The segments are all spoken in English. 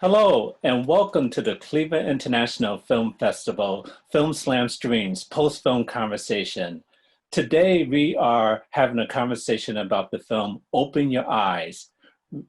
Hello, and welcome to the Cleveland International Film Festival Film Slam Streams post-film conversation. Today, we are having a conversation about the film Open Your Eyes,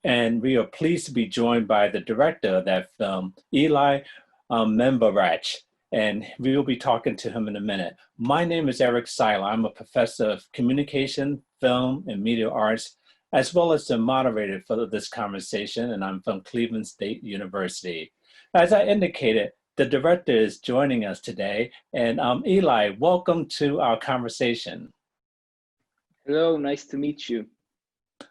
and we are pleased to be joined by the director of that film, Ilay Mevorach, and we will be talking to him in a minute. My name is Eric Siler. I'm a professor of communication, film, and media arts, as well as the moderator for this conversation, and I'm from Cleveland State University. As I indicated, the director is joining us today, and Ilay, welcome to our conversation. Hello, nice to meet you.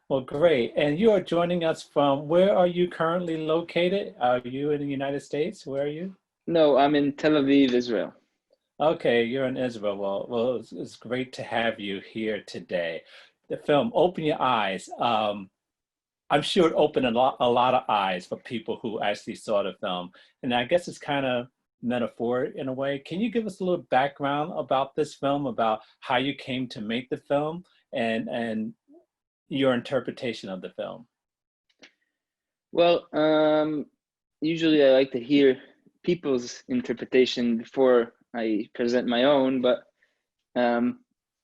Well, great. And you are joining us from, where are you currently located? Are you in the United States? Where are you? No, I'm in Tel Aviv, Israel. Okay, you're in Israel. Well, it's great to have you here today. The film Open Your Eyes. I'm sure it opened a lot of eyes for people who actually saw the film. And I guess it's kind of metaphor in a way. Can you give us a little background about this film, about how you came to make the film and your interpretation of the film? Well, usually I like to hear people's interpretation before I present my own, but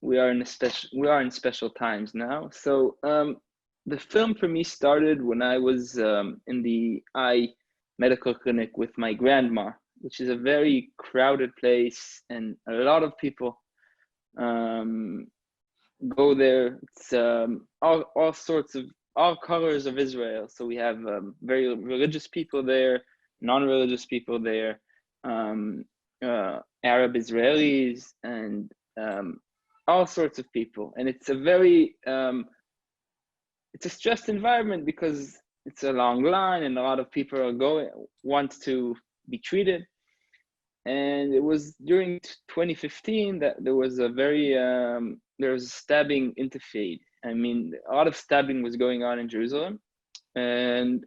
we are in special times now. So the film for me started when I was in the eye medical clinic with my grandma, which is a very crowded place, and a lot of people go there. It's all sorts of, all colors of Israel. So we have very religious people there, non-religious people there, Arab Israelis, and all sorts of people. And it's a very it's a stressed environment because it's a long line and a lot of people are want to be treated. And it was during 2015 that there was a very there was a stabbing intifade. I mean, a lot of stabbing was going on in Jerusalem, and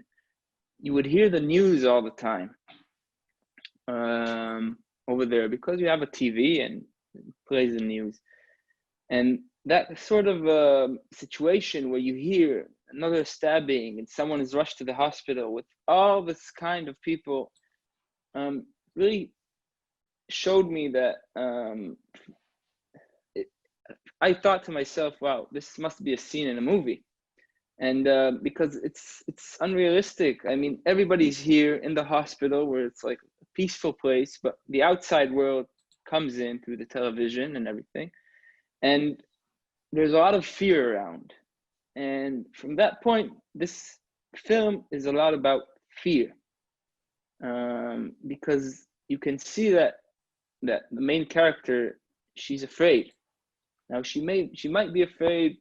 you would hear the news all the time over there because you have a TV and it plays the news. And that sort of situation where you hear another stabbing and someone is rushed to the hospital with all this kind of people really showed me that I thought to myself, wow, this must be a scene in a movie. And because it's unrealistic. I mean, everybody's here in the hospital where it's like a peaceful place, but the outside world comes in through the television and everything. And there's a lot of fear around. And from that point, this film is a lot about fear. Because you can see that the main character, she's afraid. Now she might be afraid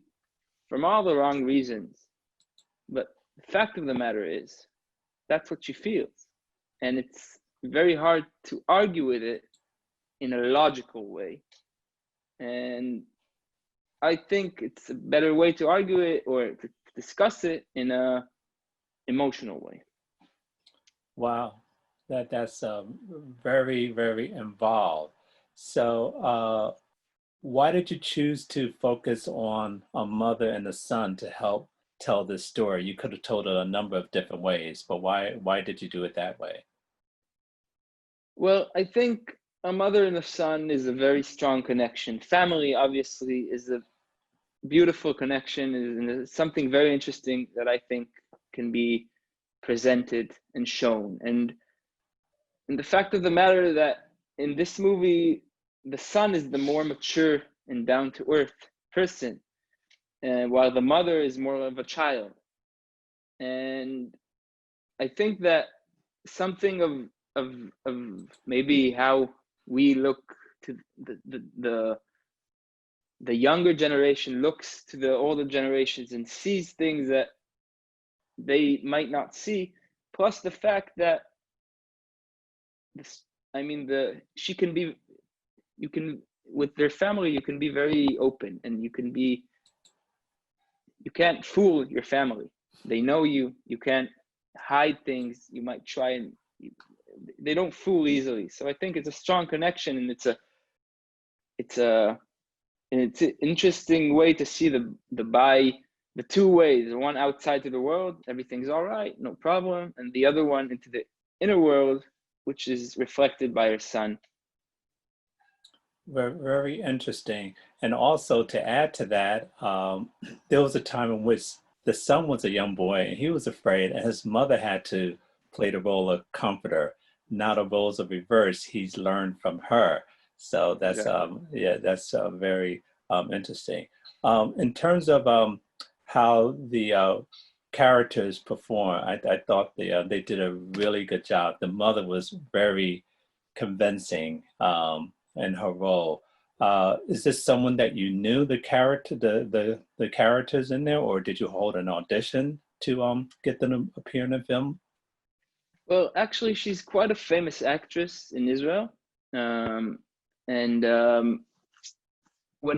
from all the wrong reasons, but the fact of the matter is that's what she feels, and it's very hard to argue with it in a logical way. And I think it's a better way to argue it or to discuss it in a emotional way. Wow, that's very, very involved. So why did you choose to focus on a mother and a son to help tell this story? You could have told it a number of different ways, but why did you do it that way? Well, I think a mother and a son is a very strong connection. Family, obviously, is a beautiful connection, and something very interesting that I think can be presented and shown. And the fact of the matter that in this movie, the son is the more mature and down-to-earth person, while the mother is more of a child. And I think that something of maybe how we look to the younger generation looks to the older generations and sees things that they might not see, plus the fact that she can be, you can, with their family, you can be very open, and you can't fool your family. They know you can't hide things. You might try, and they don't fool easily. So I think it's a strong connection, and it's an interesting way to see the the two ways, one outside to the world, everything's all right, no problem, and the other one into the inner world, which is reflected by her son. Very, very interesting. And also to add to that, there was a time in which the son was a young boy and he was afraid, and his mother had to play the role of comforter. Now the roles are reversed. He's learned from her. So that's Exactly. yeah, that's very interesting. In terms of how the characters perform, I thought they did a really good job. The mother was very convincing. In her role. Is this someone that you knew the character, the characters in there, or did you hold an audition to get them to appear in the film? Well, actually, she's quite a famous actress in Israel. And when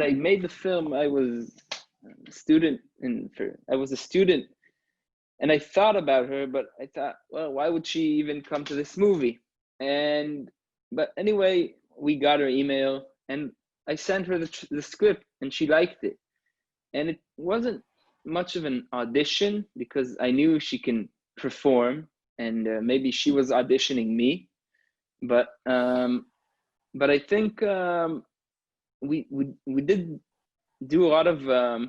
I made the film, I was a student I was a student, and I thought about her, but I thought, well, why would she even come to this movie? And but anyway, we got her email, and I sent her the script, and she liked it. And it wasn't much of an audition because I knew she can perform, and maybe she was auditioning me. But I think we did do a lot of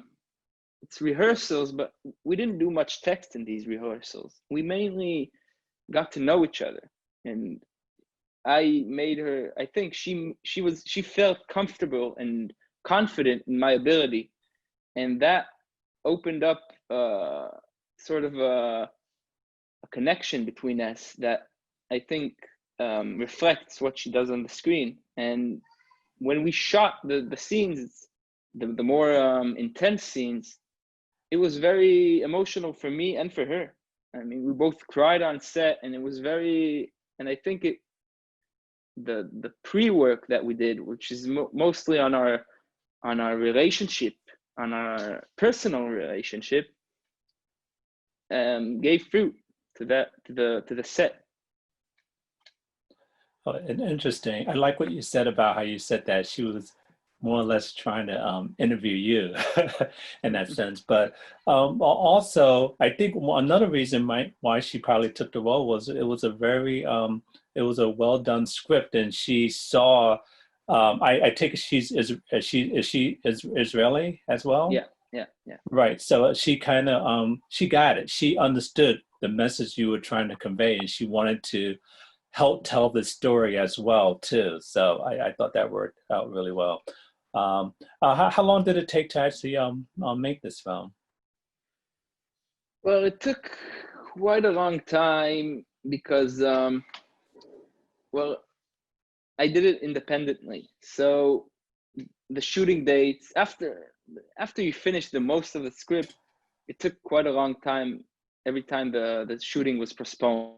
it's rehearsals, but we didn't do much text in these rehearsals. We mainly got to know each other, and I made her. I think she felt comfortable and confident in my ability, and that opened up sort of a connection between us that I think reflects what she does on the screen. And when we shot the scenes, the more intense scenes, it was very emotional for me and for her. I mean, we both cried on set, and it was very. And I think the pre-work that we did, which is mostly on our relationship, on our personal relationship, gave fruit to the set. Oh, interesting. I like what you said about how you said that she was more or less trying to interview you in that sense. But also, I think another reason why she probably took the role was it was a very it was a well done script, and she saw. I take it is she Israeli as well? Yeah, yeah, yeah. Right. So she kind of she got it. She understood the message you were trying to convey, and she wanted to help tell the story as well too. So I thought that worked out really well. How long did it take to actually make this film? Well, it took quite a long time because well, I did it independently. So the shooting dates after you finish the most of the script, it took quite a long time every time the shooting was postponed.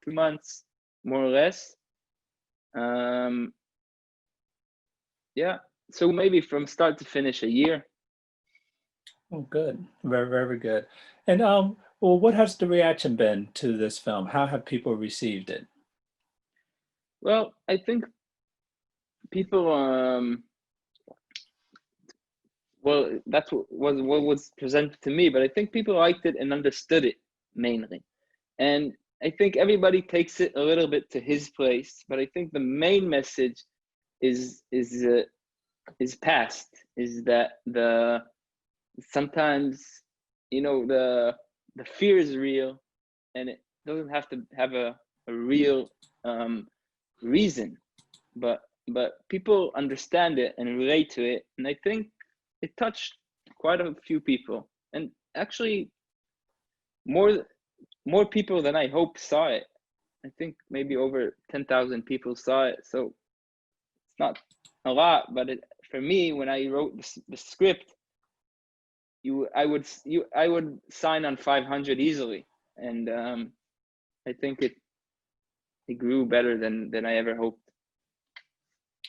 2 months, more or less. Um, yeah, so maybe from start to finish a year. Oh, good. Very, very good. And well, what has the reaction been to this film? How have people received it? Well, I think people well, that's what was presented to me, but I think people liked it and understood it mainly. And I think everybody takes it a little bit to his place, but I think the main message is past, is that the sometimes, the fear is real, and it doesn't have to have a real reason, but people understand it and relate to it, and I think it touched quite a few people, and actually more people than I hope saw it. I think maybe over 10,000 people saw it, so it's not a lot, but for me, when I wrote the script, I would sign on 500 easily, and I think it grew better than I ever hoped.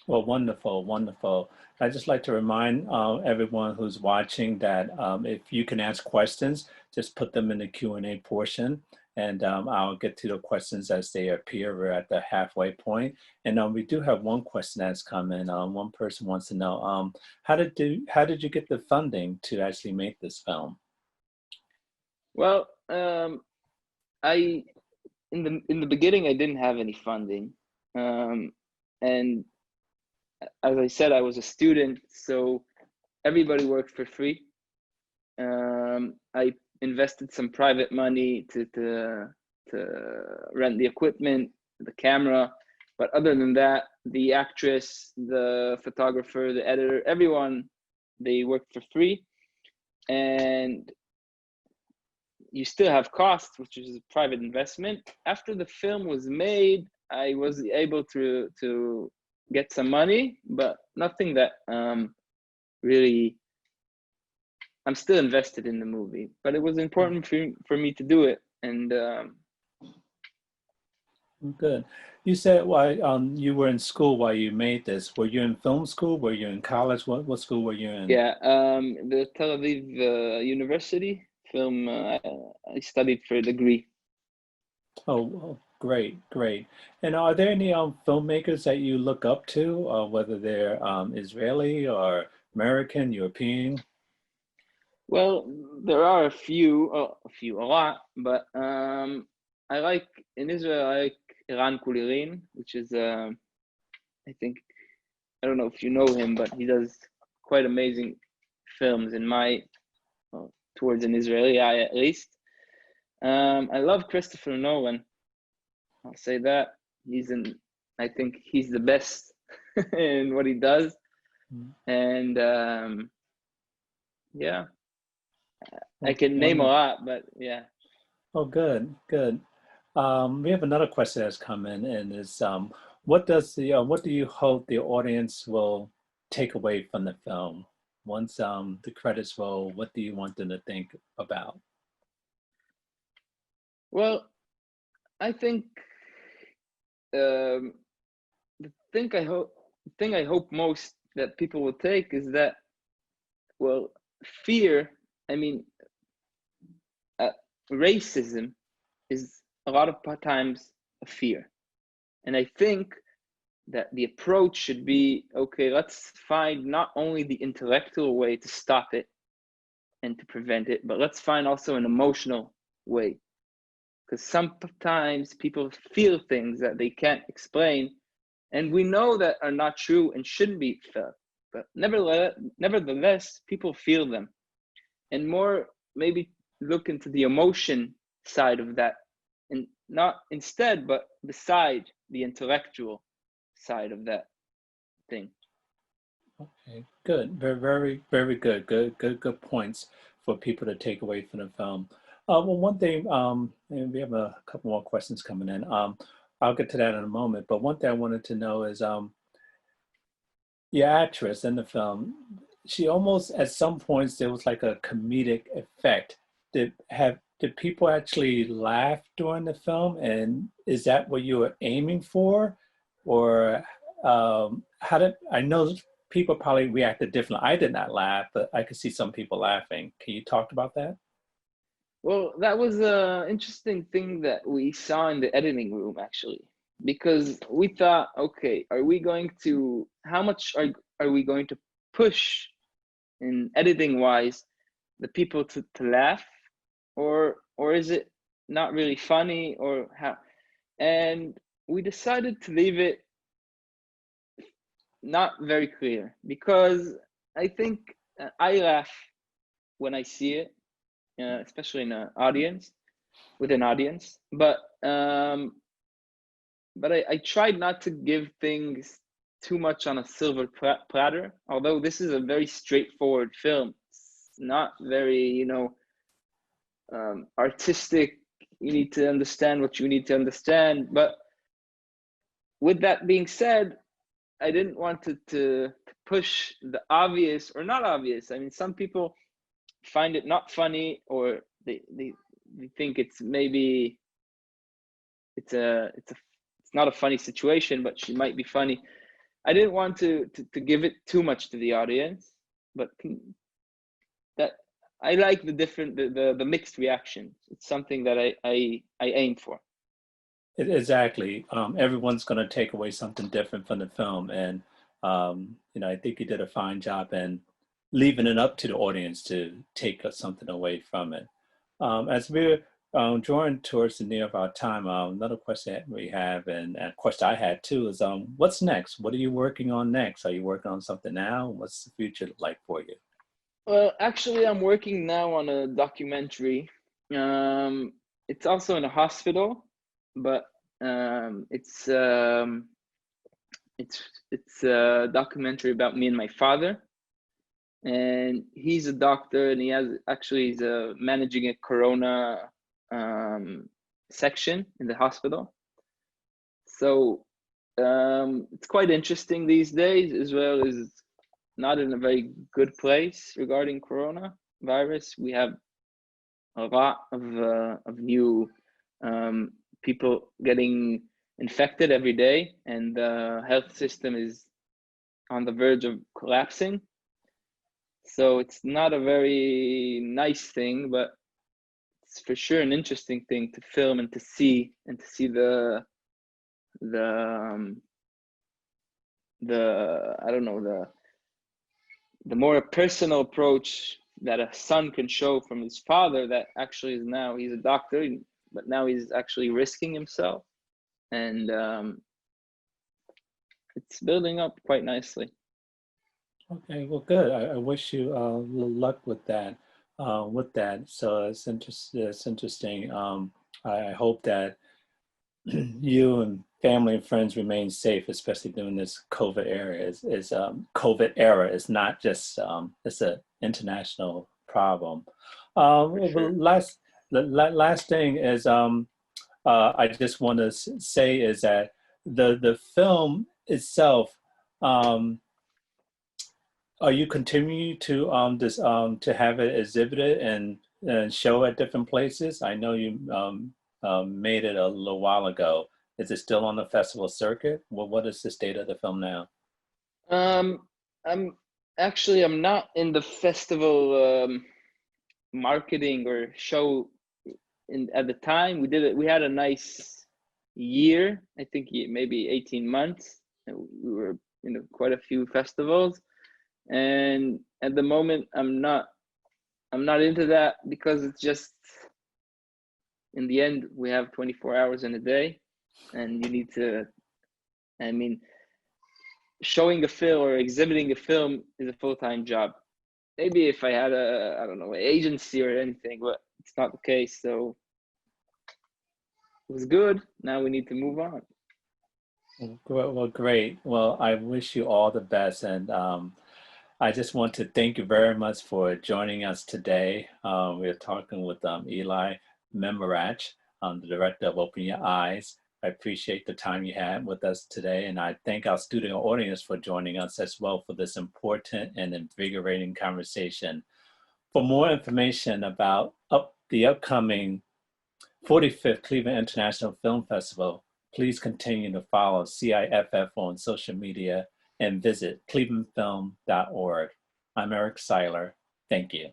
Well, wonderful, wonderful. I'd just like to remind everyone who's watching that if you can ask questions, just put them in the Q&A portion, and I'll get to the questions as they appear. We're at the halfway point, and we do have one question that's come in. One person wants to know, how did you get the funding to actually make this film? Well, I in the beginning I didn't have any funding, and as I said, I was a student, so everybody worked for free. I invested some private money to rent the equipment, the camera, but other than that, the actress, the photographer, the editor, everyone, they worked for free. And you still have costs, which is a private investment. After the film was made, I was able to get some money, but nothing that really. I'm still invested in the movie, but it was important for me to do it. And Good. You said why you were in school while you made this. Were you in film school? Were you in college? What school were you in? yeah, the Tel Aviv University film. I studied for a degree. Oh, well, great, great. And are there any filmmakers that you look up to, whether they're Israeli or American, European? Well, there are a lot, but I like in Israel. I like Iran Kulirin, which is I think I don't know if you know him, but he does quite amazing films in my towards an Israeli eye at least. I love Christopher Nolan. I'll say that I think he's the best in what he does, and yeah, I can name a Wonderful. lot, but yeah. Oh, good, good. We have another question that's come in, and is what does what do you hope the audience will take away from the film? Once the credits roll, what do you want them to think about? Well, I think um, the thing I hope most that people will take is that, well, fear. I mean, uh, racism is a lot of times a fear, and I think that the approach should be, okay, let's find not only the intellectual way to stop it and to prevent it, but let's find also an emotional way, because sometimes people feel things that they can't explain, and we know that are not true and shouldn't be felt, but nevertheless people feel them, and more maybe look into the emotion side of that, and not instead but beside the intellectual side of that thing. Okay, good. Very, very, very good. Good points for people to take away from the film. Well, one thing, and we have a couple more questions coming in. I'll get to that in a moment. But one thing I wanted to know is, the actress in the film, she almost at some points there was like a comedic effect. Did people actually laugh during the film, and is that what you were aiming for, or how did I know people probably reacted differently? I did not laugh, but I could see some people laughing. Can you talk about that? Well, that was a interesting thing that we saw in the editing room actually, because we thought, okay, how much are we going to push in editing wise the people to laugh, or is it not really funny, or how? And we decided to leave it not very clear, because I think I laugh when I see it, especially in with an audience. But I tried not to give things too much on a silver platter. Although this is a very straightforward film, it's not very artistic. You need to understand what you need to understand. But with that being said, I didn't want to push the obvious or not obvious. I mean, some people find it not funny, or they think it's maybe it's not a funny situation, but she might be funny. I didn't want to give it too much to the audience, but that I like the different the mixed reactions. It's something that I aim for. Exactly. Everyone's going to take away something different from the film, and you know, I think you did a fine job in leaving it up to the audience to take something away from it. As we're drawing towards the near of our time, another question that we have, and a question I had too, is what's next? What are you working on next? Are you working on something now? What's the future like for you? Well, actually, I'm working now on a documentary. It's also in a hospital, but it's a documentary about me and my father. And he's a doctor, and he's managing a corona section in the hospital. So it's quite interesting these days. Israel is not in a very good place regarding coronavirus. We have a lot of new people getting infected every day, and the health system is on the verge of collapsing. So it's not a very nice thing, but it's for sure an interesting thing to film and to see the I don't know, the more personal approach that a son can show from his father, that actually is now he's a doctor, but now he's actually risking himself, and it's building up quite nicely. Okay, well, good. I wish you luck with that. So it's interesting. I hope that you and family and friends remain safe, especially during this COVID era. COVID era is not just it's an international problem. For sure. Last thing is I just want to say is that the film itself. Are you continuing to to have it exhibited and show at different places? I know you made it a little while ago. Is it still on the festival circuit? Well, what is the state of the film now? Um, I'm not in the festival marketing or show. At the time we did it, we had a nice year. I think maybe 18 months. And we were in quite a few festivals, and at the moment I'm not into that, because it's just, in the end, we have 24 hours in a day, and you need to, I mean, showing a film or exhibiting a film is a full-time job. Maybe if I had I don't know, an agency or anything, but it's not the case. So it was good. Now we need to move on. Well, great. Well, I wish you all the best, and I just want to thank you very much for joining us today. We're talking with Ilay Mevorach, the director of Open Your Eyes. I appreciate the time you had with us today, and I thank our studio audience for joining us as well for this important and invigorating conversation. For more information about the upcoming 45th Cleveland International Film Festival, please continue to follow CIFF on social media and visit clevelandfilm.org. I'm Eric Siler. Thank you.